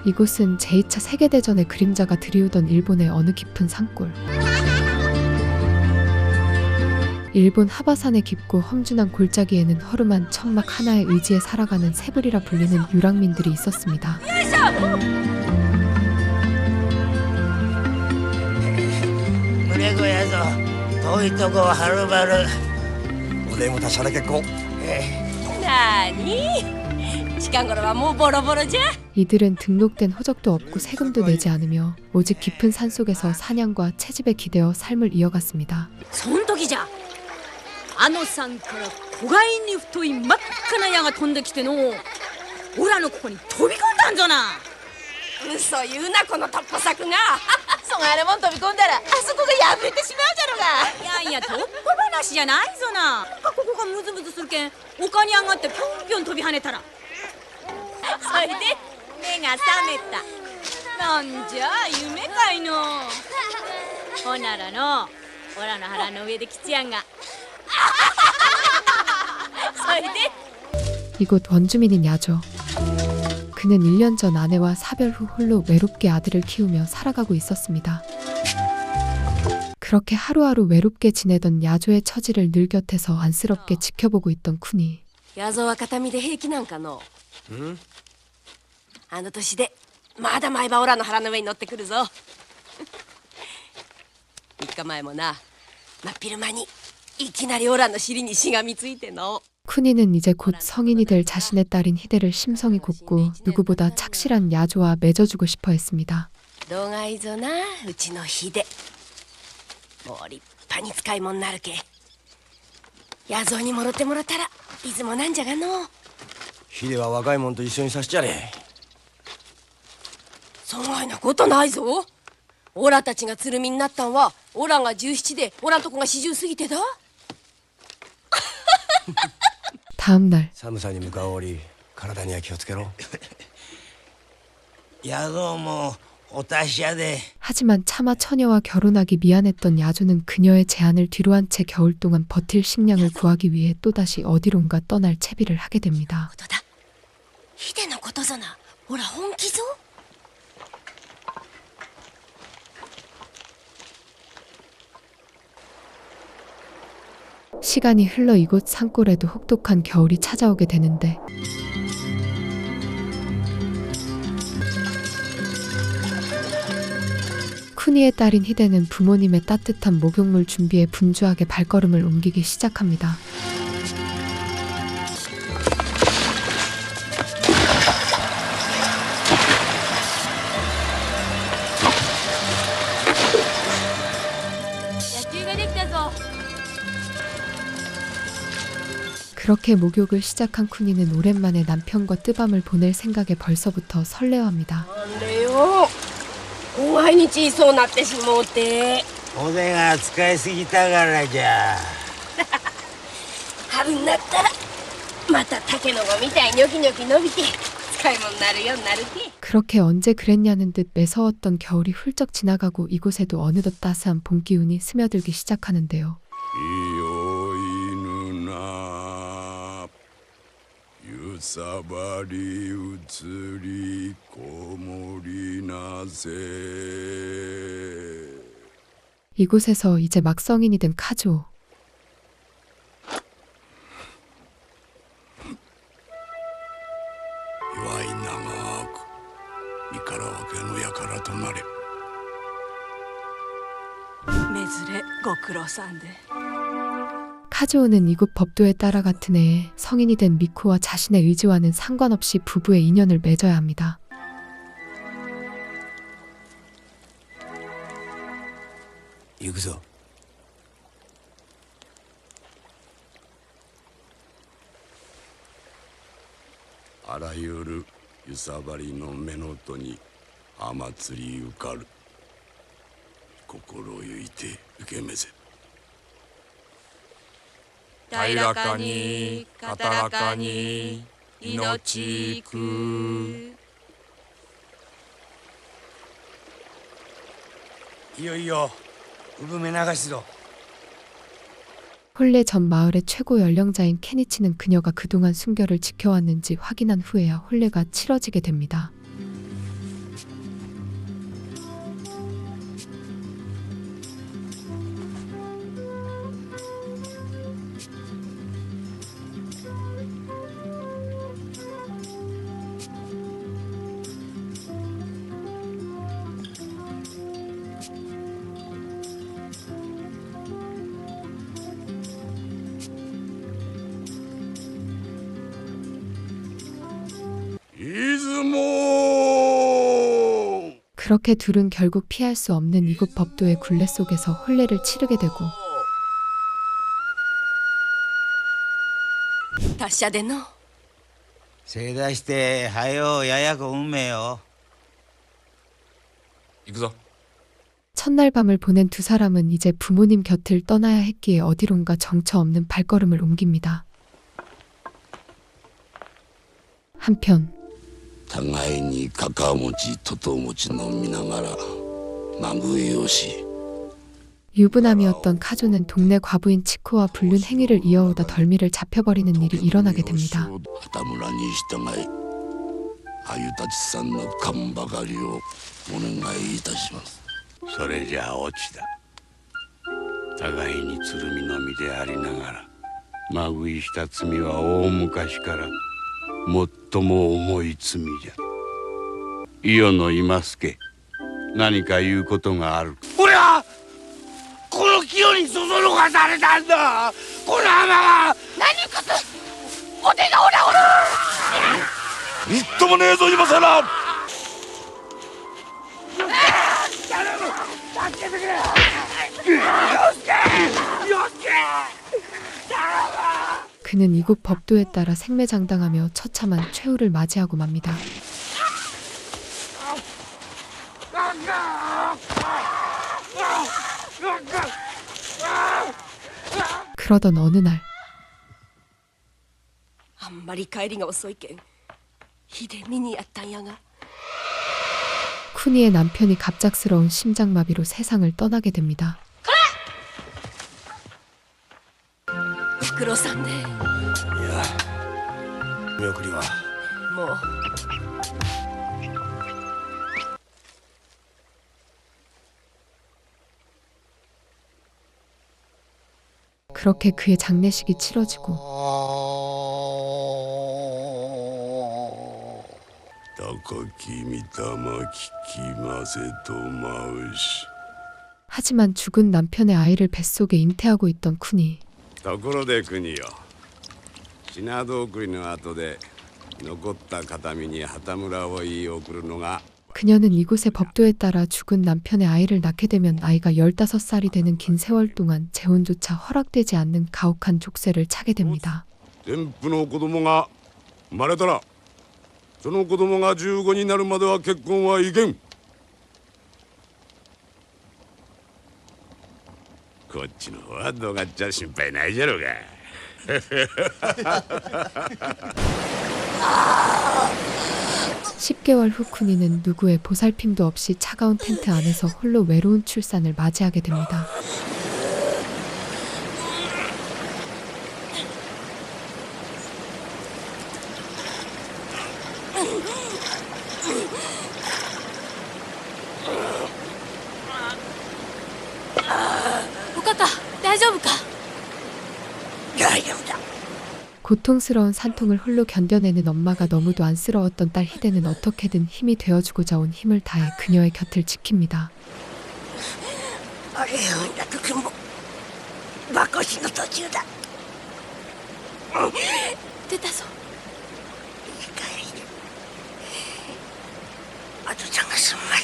이곳은 제2차 세계대전의 그림자가 드리우던 일본의 어느 깊은 산골. 일본 하바산의 깊고 험준한 골짜기에는 허름한 천막 하나의 의지에 살아가는 세불이라 불리는 유랑민들이 있었습니다.俺も達者だ結構。なに近頃はもうボロボロじゃ。 이들은 등록된 호적도 없고 세금도 내지 않으며 오직 깊은 산속에서 사냥과 채집에 기대어 삶을 이어갔습니다. そん時じゃあの山から小貝に太い真っ赤な矢が飛んできてのオラのここに飛び込んだんぞな。嘘言うなこの突破策が。そがれもん飛び込んだらあそこが破れてしまうじゃろが。いやいや突破話じゃないぞな。ここがムズムズするけん丘に上がってぴょんぴょん飛び跳ねたらそれで目が覚めた。なんじゃ夢かいの。ほならのオラの腹の上で吉やんがそれで 이곳 원주민인 야조. 그는 1년 전 아내와 사별 후 홀로 외롭게 아들을 키우며 살아가고 있었습니다. 그렇게 하루하루 외롭게 지내던 야조의 처지를 늘 곁에서 안쓰럽게 지켜보고 있던 쿠니. ヤゾは形見で平気なんかの。あの年でまだ毎晩オラの腹の上に乗ってくるぞ。3日前もな、真っ昼間にいきなりオラの尻にしがみついての。 쿠니는 이제 곧 성인이 될 자신의 딸인 히데를 심성이 곱고 누구보다 착실한 야조와 맺어주고 싶어 했습니다. どがいぞな、うちのヒデ。もう立派に使い物になるけ。ヤゾにもろってもらったらいつもなんじゃがの。ヒデは若いもんと一緒にさしちゃれ。そがいなことないぞ。オラたちが鶴見になったんはオラが17でオラんとこが40過ぎてだ。 다음 날 寒さに向かう折体には気をつけろ。やどうもお達者で。 하지만 차마 처녀와 결혼하기 미안했던 야조는 그녀의 제안을 뒤로한 채 겨울 동안 버틸 식량을 구하기 위해 또다시 어디론가 떠날 채비를 하게 됩니다. ことだ。ヒデのことぞな。ほら本気ぞ。 시간이 흘러 이곳 산골에도 혹독한 겨울이 찾아오게 되는데 쿠니의 딸인 히데는 부모님의 따뜻한 목욕물 준비에 분주하게 발걸음을 옮기기 시작합니다. 그렇게 목욕을 시작한 쿠니는 오랜만에 남편과 뜨밤을 보낼 생각에 벌써부터 설레어합니다. なんでよ。毎日いそうなってしもうて。おでが使いすぎたからじゃ。春になったらまたタケノコみたいにョキニョキ伸びて使い物になるようになるけ。 그렇게 언제 그랬냐는 듯 매서웠던 겨울이 훌쩍 지나가고 이곳에도 어느덧 따스한 봄 기운이 스며들기 시작하는데요. 揺さばり移りこもりなせ 이곳에서 이제 막 성인이 된 카즈오.弱い長く身から分けのやからとなれ。めずれご苦労さんで。 카즈오는 이곳 법도에 따라 같은 해에 성인이 된 미코와 자신의 의지와는 상관없이 부부의 인연을 맺어야 합니다. 行くぞ。あらゆる揺さばりの目のとに雨釣り受かる。心をゆいて受けめせ。平らかに高らかに命いく。いよいよ産め流しぞ。 홀레 전 마을의 최고 연령자인 케니치는 그녀가 그동안 순결을 지켜왔는지 확인한 후에야 홀레가 치러지게 됩니다. 그렇게 둘은 결국 피할 수 없는 이곳 법도의 굴레 속에서 혼례를 치르게 되고 達者での正座して早うややこ運命よ。行くぞ。 첫날 밤을 보낸 두 사람은 이제 부모님 곁을 떠나야 했기에 어디론가 정처 없는 발걸음을 옮깁니다. 한편 互いにかかもちとともち飲みながらまぶいをし 유부남이었던 카조는 동네 과부인 치코와 불륜 행위를 이어오다 덜미를 잡혀버리는 일이 일어나게 됩니다. 旗村に従いあゆたちさんの勘ばかりをお願いいたします。それじゃあ落ちだ。互いにつるみのみでありながらまぐいした罪は大昔から最も重い罪じゃ。伊予の今助、何か言うことがある。俺はこの清にそそのかされたんだ。この浜が何かとお手がおらおら。みっともねえぞ今さら。助けてくれ。よしけ。よしけ。 그는 이곳 법도에 따라 생매장당하며 처참한 최후를 맞이하고 맙니다. 그러던 어느 날 あんまり帰りが遅いけん秀見にやったんやが 쿠니의 남편이 갑작스러운 심장마비로 세상을 떠나게 됩니다. フクロさんねいや見送りはもう 그렇게 그의 장례식이 치러지고 高き御霊聞きませと舞うし 하지만 죽은 남편의 아이를 뱃속에 잉태하고 있던 쿠니 ところで国よ品戸送りの後で残った形見に旗村を言い送るのが 그녀는 이곳의 법도에 따라 죽은 남편의 아이를 낳게 되면 아이가 15살이 되는 긴 세월 동안 재혼조차 허락되지 않는 가혹한 족쇄를 차게 됩니다. 天賦の子供が生まれたらその子供が15になるまでは結婚はいけん。こっちの方はどうがっちゃ心配ないじゃろうが。 10개월 후 쿠니는 누구의 보살핌도 없이 차가운 텐트 안에서 홀로 외로운 출산을 맞이하게 됩니다. 오카카, 大丈夫か? 고통스러운 산통을 홀로 견뎌내는 엄마가 너무도 안쓰러웠던 딸 희대는 어떻게든 힘이 되어주고자 온 힘을 다해 그녀의 곁을 지킵니다. あれよ、くくんも馬越しの途中だ。出たぞ。いいかい。あとちゃんが済むまで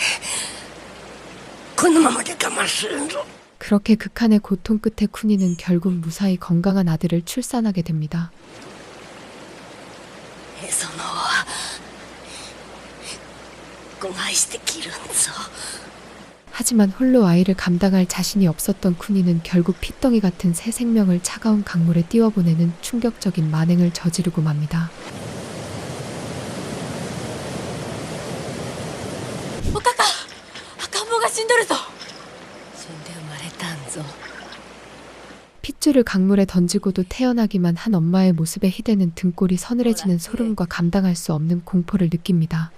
このままで我慢するんぞ。 그렇게 극한의 고통 끝에 쿠니는 결국 무사히 건강한 아들을 출산하게 됩니다. 하지만 홀로 아이를 감당할 자신이 없었던 쿠니는 결국 핏덩이 같은 새 생명을 차가운 강물에 띄워보내는 충격적인 만행을 저지르고 맙니다. 오카카! 아까모가 死んどるぞ! 핏줄을 강물에 던지고도 태어나기만 한 엄마의 모습에 희대는 등골이 서늘해지는 소름과 감당할 수 없는 공포를 느낍니다.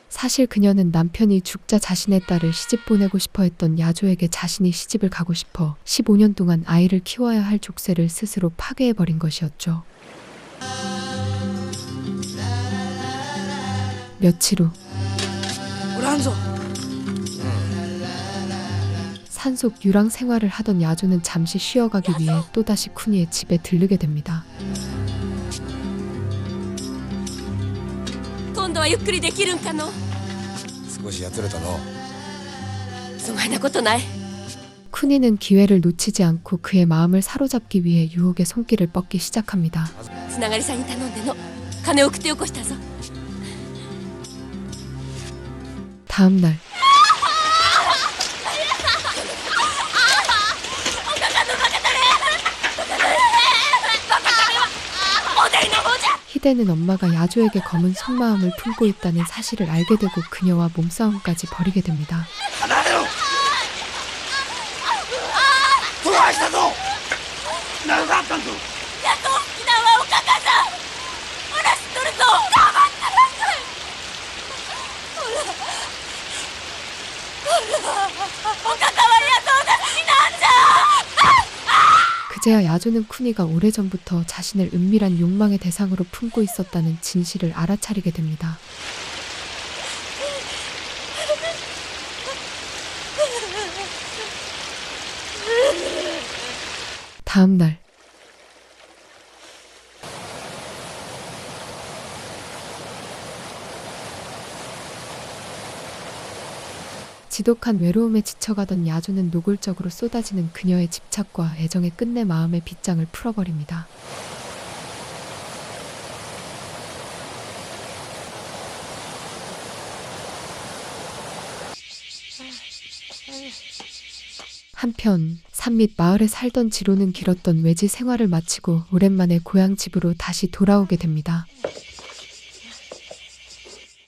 사실 그녀는 남편이 죽자 자신의 딸을 시집 보내고 싶어 했던 야조에게 자신이 시집을 가고 싶어 15년 동안 아이를 키워야 할 족쇄를 스스로 파괴해버린 것이었죠. 며칠 후 산속 유랑 생활을 하던 야조는 잠시 쉬어가기 위해 또다시 쿠니의 집에 들르게 됩니다. 度はゆっくりできるんかの。少しやつれたの。そがいなことない。 쿠니는 기회를 놓치지 않고 그의 마음을 사로잡기 위해 유혹의 손길을 뻗기 시작합니다. つながりさんに頼んでの金を送ってよこしたぞ。 다음 날 히데는 엄마가 야조에게 검은 속마음을 품고 있다는 사실을 알게 되고 그녀와 몸싸움까지 벌이게 됩니다. 離れろ。どないしたぞ。何があったんぞ。やっと沖縄をかかさん。おらしとるぞ。黙ってなさい。おかかは野草が好きなんじゃ。 그제야 야조는 쿠니가 오래전부터 자신을 은밀한 욕망의 대상으로 품고 있었다는 진실을 알아차리게 됩니다. 다음 날 지독한 외로움에 지쳐가던 야조는 노골적으로 쏟아지는 그녀의 집착과 애정에 끝내 마음의 빗장을 풀어버립니다. 한편 산밑 마을에 살던 지로는 길었던 외지 생활을 마치고 오랜만에 고향 집으로 다시 돌아오게 됩니다.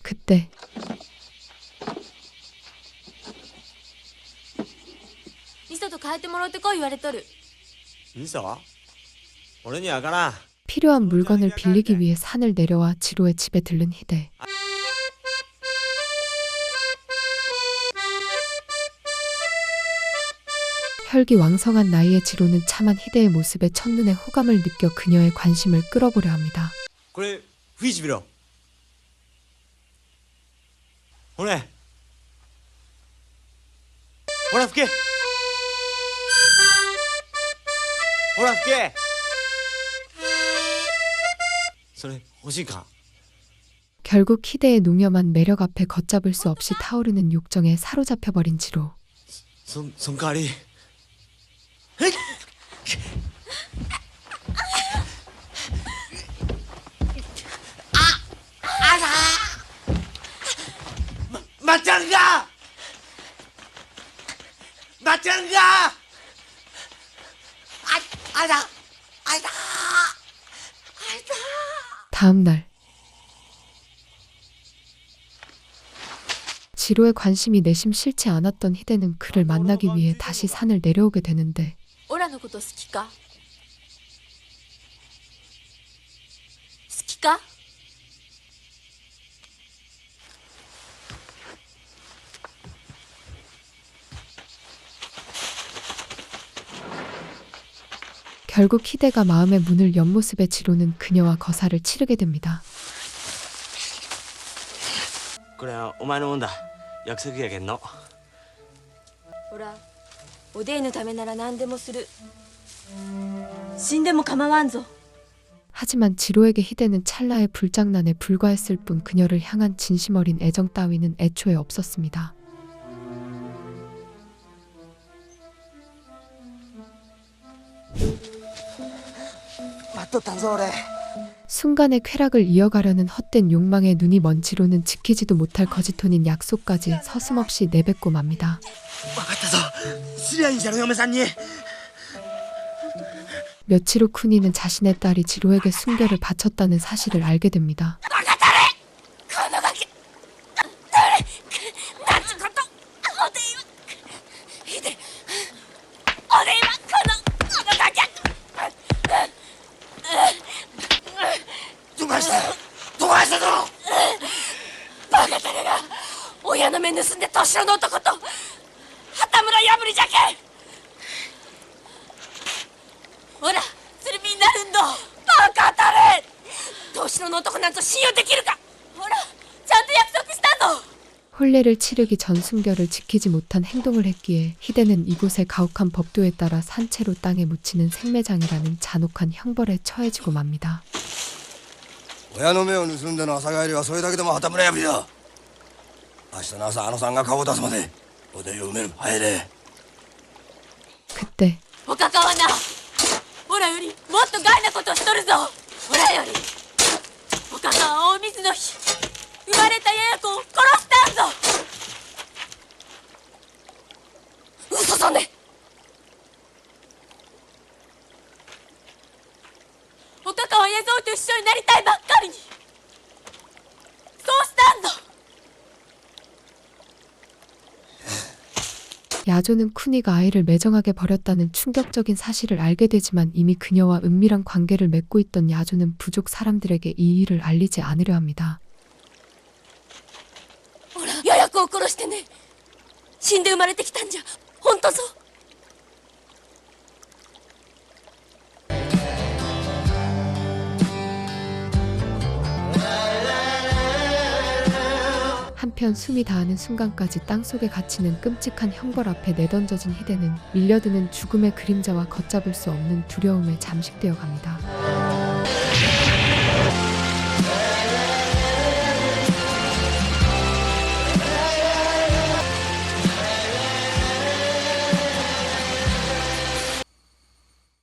그때 リソと帰ってもらってこい言われとる。味噌俺には分からん。 필요한 물건을 빌리기 위해 산을 내려와 지로의 집에 들른 히데. 혈기왕성한 나이의 지로는 참한 히데의 모습에 첫눈에 호감을 느껴 그녀의 관심을 끌어보려 합니다. これ吹いてみろ。ほれほら吹け。ほら吹け。それ欲しいか。 결국 히데의 농염한 매력 앞에 걷잡을 수 없이 타오르는 욕정에 사로잡혀버린 지로. その代わり。まっちゃんがまっちゃんがあいだあいだ 다음 날 지로의 관심이 내심 싫지 않았던 히데는 그를 만나기 위해 다시 산을 내려오게 되는데 オラのこと好きか？好きか？ 결국 히데가 마음의 문을 연 모습에 지로는 그녀와 거사를 치르게 됩니다. これはお前のもんだ。約束やけんの。ほら、おでいのためなら何でもする。死んでも構わんぞ。 하지만 지로에게 히데는 찰나의 불장난에 불과했을 뿐 그녀를 향한 진심 어린 애정 따위는 애초에 없었습니다. 맞췄단 소래. 순간의 쾌락을 이어가려는 헛된 욕망에 눈이 먼 지로는 지키지도 못할 거짓혼인 약속까지 서슴없이 내뱉고 맙니다. 分かったぞ。すりゃいいんじゃろ嫁さんに。 며칠 후 쿠니는 자신의 딸이 지로에게 순결을 바쳤다는 사실을 알게 됩니다. このガキなんちゅうこと。おでいはひでおでいはこのガキどがしたどがしたぞ。バカタレが親の目盗んで年の男と旗村破りじゃけん。ほら鶴見になるんど。バカタレ年の男なんぞ信用できるか。ほらちゃんと約束したぞ。 혼례를 치르기 전 순결을 지키지 못한 행동을 했기에 히데는 이곳의 가혹한 법도에 따라 산채로 땅에 묻히는 생매장이라는 잔혹한 형벌에 처해지고 맙니다. 親の目を盗んでの朝帰りはそれだけでも旗村破りだ。明日の朝あのさんが顔を出すまでおでんを埋める。早いで。 그때 おかかはな、オラよりもっと害なことしとるぞ。オラよりおかかは大水の日生まれたやや子を殺したんぞ。嘘さね。おかかは弥蔵と一緒になりたいばっかりにそうしたんぞ。 야조는 쿠니가 아이를 매정하게 버렸다는 충격적인 사실을 알게 되지만 이미 그녀와 은밀한 관계를 맺고 있던 야조는 부족 사람들에게 이 일을 알리지 않으려 합니다. ほら、やや子を殺してね。死んで生まれてきたんじゃ。本当ぞ。 한편 숨이 다하는 순간까지 땅속에 갇히는 끔찍한 형벌 앞에 내던져진 희대는 밀려드는 죽음의 그림자와 걷잡을 수 없는 두려움에 잠식되어 갑니다.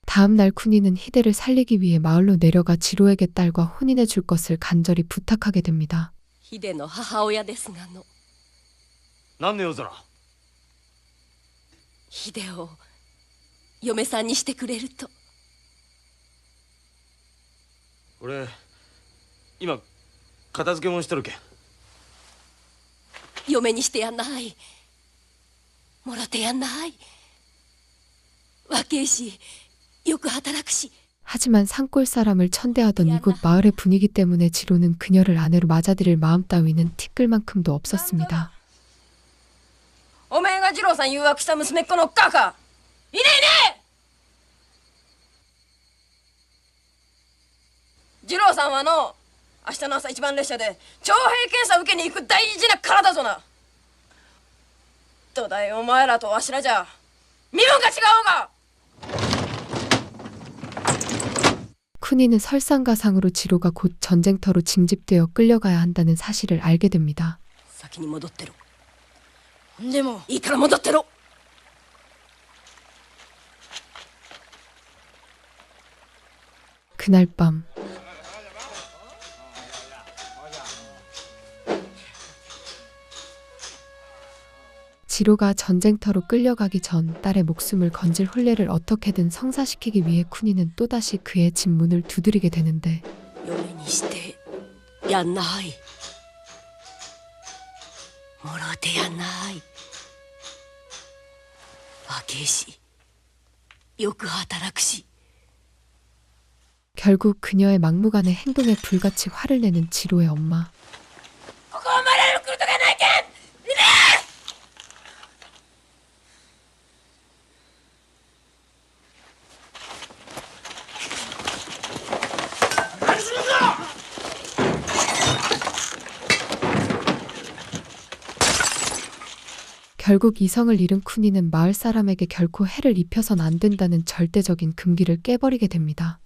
다음 날 쿠니는 희대를 살리기 위해 마을로 내려가 지로에게 딸과 혼인해 줄 것을 간절히 부탁하게 됩니다. ヒデの母親ですがの。何の用ぞな。ヒデを嫁さんにしてくれると。俺今片付けもんしとるけん。嫁にしてやんない。もろてやんない。若いしよく働くし。 하지만 산골 사람을 천대하던 이곳 마을의 분위기 때문에 지로는 그녀를 아내로 맞아들일 마음 따위는 티끌만큼도 없었습니다. おめえが次郎さん誘惑した娘っ子のおっかか。いねえねえ。次郎さんはの明日の朝一番列車で徴兵検査受けに行く大事な体ぞな。どだいお前らとわしらじゃ身分が違おうが。 쿠니는 설상가상으로 지로가 곧 전쟁터로 징집되어 끌려가야 한다는 사실을 알게 됩니다. 先に戻ってろ。でもいいから戻ってろ。 그날 밤 지로가 전쟁터로 끌려가기 전 딸의 목숨을 건질 혼례를 어떻게든 성사시키기 위해 쿠니는 또다시 그의 집 문을 두드리게 되는데 嫁にしてやんない。もろてやんない。若いしよく働くし。 결국 그녀의 막무가내 행동에 불같이 화를 내는 지로의 엄마. ここをまれる来るとかないけん。いねえ。 결국 이성을 잃은 쿠니는 마을 사람에게 결코 해를 입혀선 안 된다는 절대적인 금기를 깨버리게 됩니다.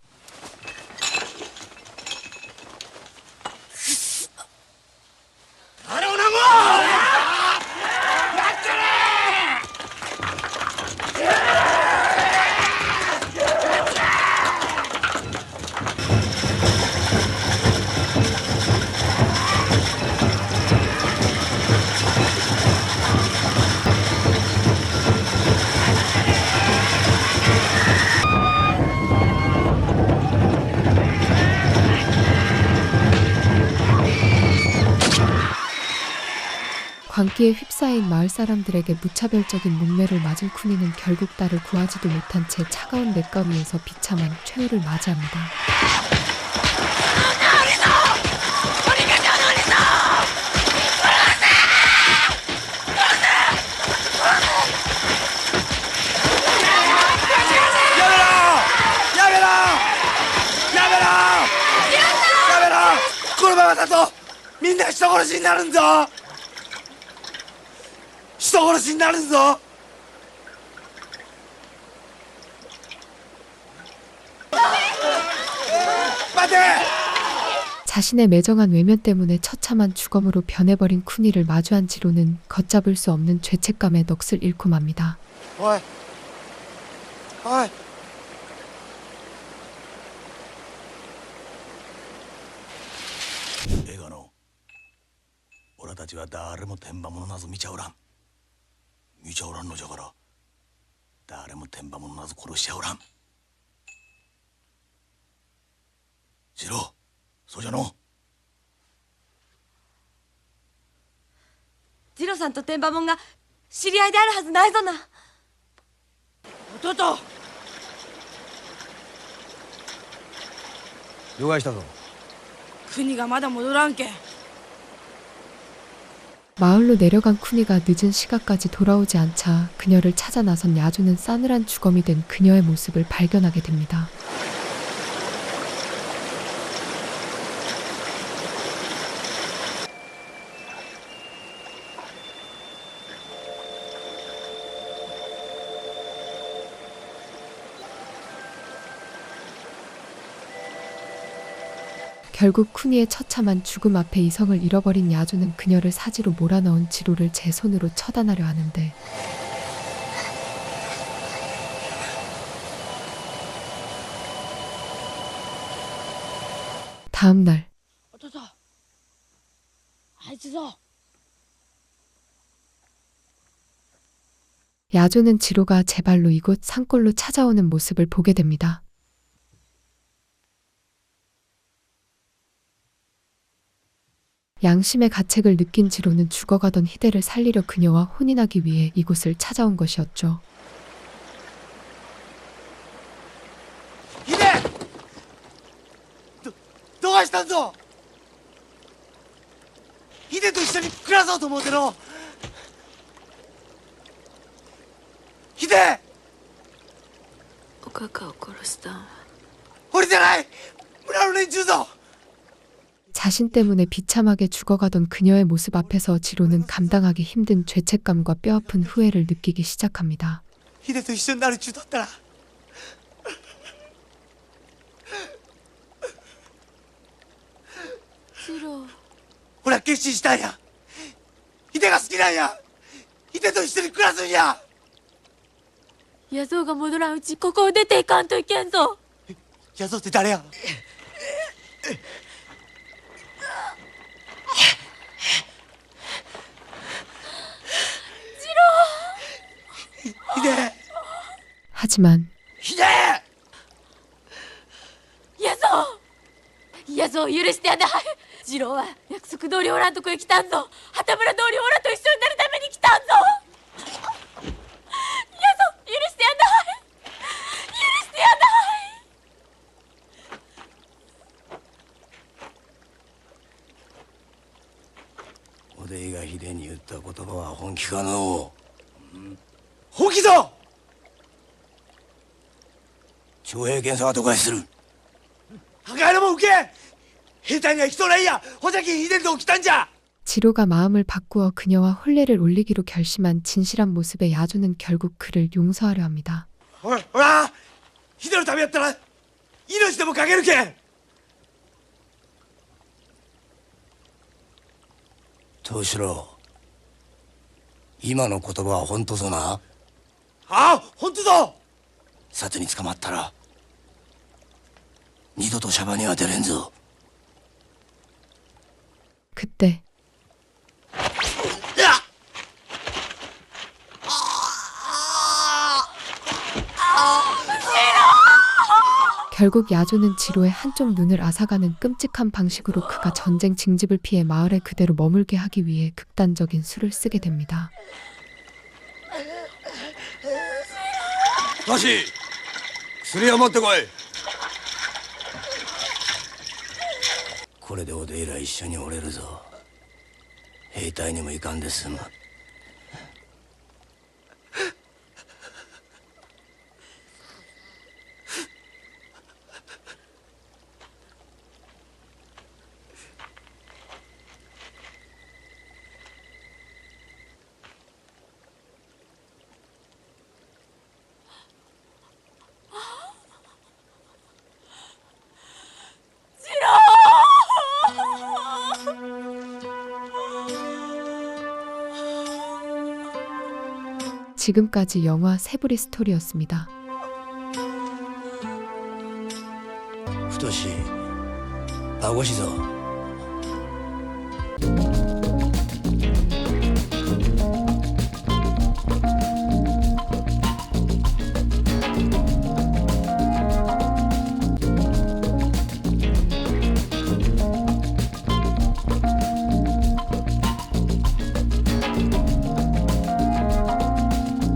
광기에 휩싸인 마을 사람들에게 무차별적인 문매를 맞은 쿠니는 결국 딸을 구하지도 못한 채 차가운 냇가위에서 비참한 최후를 맞이합니다. 야베라! このままだとみんな人殺しになるんぞ。人殺しになるんぞ。待て！ 자신의 매정한 외면 때문에 처참한 주검으로 변해버린 쿠니를 마주한 지로는 걷잡을 수 없는 죄책감에 넋을 잃고 맙니다. おいおい映画の俺たちは誰も天馬物なぞ見ちゃおらん見ちゃおらんのじゃから誰も天馬物なぞ殺しちゃおらん次郎そうじゃのジロさんと天馬門が知り合いであるはずないぞな。弟了解したぞ 군이가 마다 못 오란 게 마을로 내려간 쿠니가 늦은 시각까지 돌아오지 않자 그녀를 찾아 나선 야조는 싸늘한 주검이 된 그녀의 모습을 발견하게 됩니다. 결국 쿠니의 처참한 죽음 앞에 이성을 잃어버린 야조는 그녀를 사지로 몰아넣은 지로를 제 손으로 처단하려 하는데 다음 날弟あいつぞ 야조는 지로가 제 발로 이곳 산골로 찾아오는 모습을 보게 됩니다. 양심의 가책을 느낀 지로는 죽어가던 희대를 살리려 그녀와 혼인하기 위해 이곳을 찾아온 것이었죠. ヒデどうしたんぞヒデと一緒に暮らそうと思うてのヒデおかかを殺したんは俺じゃない村の連中ぞ 자신 때문에 비참하게 죽어가던 그녀의 모습 앞에서 지로는 감당하기 힘든 죄책감과 뼈아픈 후회를 느끼기 시작합니다. ヒデと一緒になるちゅうとったらジロ俺は決心したんやヒデが好きなんやヒデと一緒に暮らすんや野草が戻らんうちここを出ていかんといけんぞ。ヤゾって誰やヒデ 하지만 ヒデ野草を許してやだ。ジローは約束通りオラんとこへ来たんぞ。旗村通りオラと一緒になるために来たんぞ。野草許してやだ。許してやだ。おでいが秀に言った言葉は本気かの本気ぞ徴兵検査はどこへする破壊のも受け兵隊には人ないやほじゃきヒデと来たんじゃ 지로가 마음을 바꾸어 그녀와 혼례를 올리기로 결심한 진실한 모습의 야조는 결국 그를 용서하려 합니다. ほらヒデのためやったら命でもかけるけん藤四郎今の言葉は本当ぞなああ本当ぞ札に捕まったら二度とシャバには出れんぞ 그때 결국 야조는 지로의 한쪽 눈을 앗아가는 끔찍한 방식으로 그가 전쟁 징집을 피해 마을에 그대로 머물게 하기 위해 극단적인 수를 쓰게 됩니다. よし薬を持ってこいこれでおでいら一緒におれるぞ兵隊にもいかんで済む 지금까지 영화 세부리 스토리였습니다. 太しあごしぞ